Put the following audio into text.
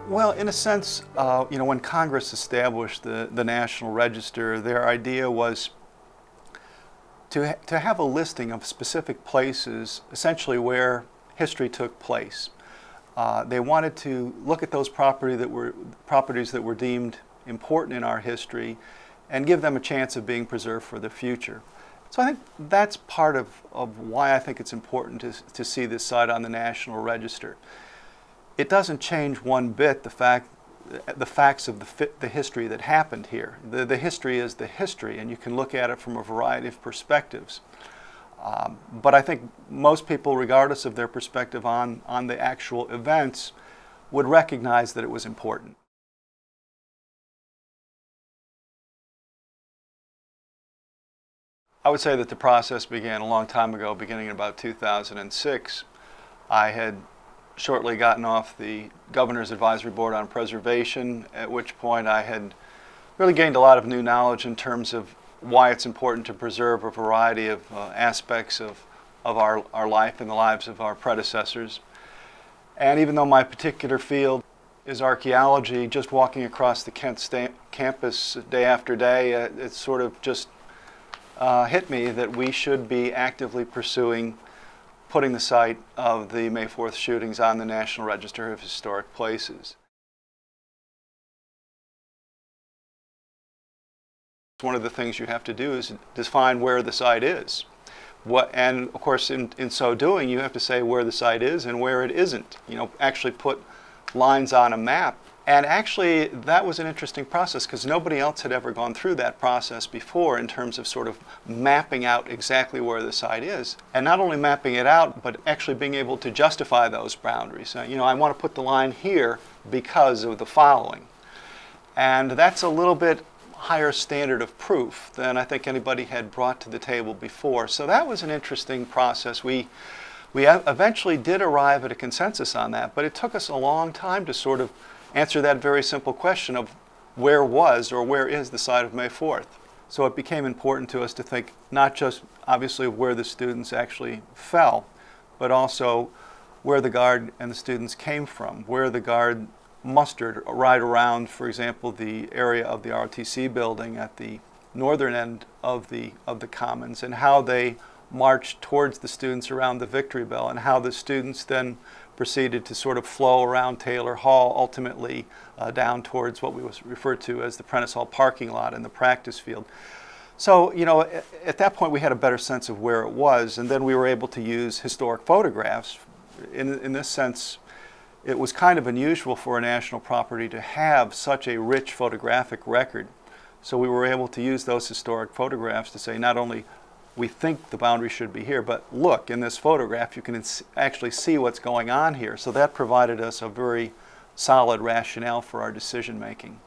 Well, in a sense, when Congress established the National Register, their idea was to have a listing of specific places, essentially where history took place. They wanted to look at those properties that were deemed important in our history and give them a chance of being preserved for the future. So I think that's part of why I think it's important to see this site on the National Register. It doesn't change one bit the facts of the history that happened here. The history is the history, and you can look at it from a variety of perspectives. But I think most people, regardless of their perspective on the actual events, would recognize that it was important. I would say that the process began a long time ago, beginning in about 2006. I had shortly gotten off the Governor's Advisory Board on Preservation, at which point I had really gained a lot of new knowledge in terms of why it's important to preserve a variety of aspects of our life and the lives of our predecessors. And even though my particular field is archaeology, just walking across the Kent campus day after day, it sort of just hit me that we should be actively pursuing putting the site of the May 4th shootings on the National Register of Historic Places. One of the things you have to do is define where the site is. And of course, in so doing, you have to say where the site is and where it isn't. Actually put lines on a map. And actually, that was an interesting process because nobody else had ever gone through that process before in terms of sort of mapping out exactly where the site is. And not only mapping it out, but actually being able to justify those boundaries. I want to put the line here because of the following. And that's a little bit higher standard of proof than I think anybody had brought to the table before. So that was an interesting process. We eventually did arrive at a consensus on that, but it took us a long time to sort of answer that very simple question of where was or where is the site of May 4th. So it became important to us to think not just obviously of where the students actually fell, but also where the Guard and the students came from, where the Guard mustered right around, for example, the area of the ROTC building at the northern end of the Commons, and how they marched towards the students around the Victory Bell, and how the students then proceeded to sort of flow around Taylor Hall, ultimately down towards what we referred to as the Prentice Hall parking lot and the practice field. So, at that point we had a better sense of where it was, and then we were able to use historic photographs. In this sense, it was kind of unusual for a national property to have such a rich photographic record. So we were able to use those historic photographs to say not only we think the boundary should be here, but look, in this photograph you can actually see what's going on here. So that provided us a very solid rationale for our decision making.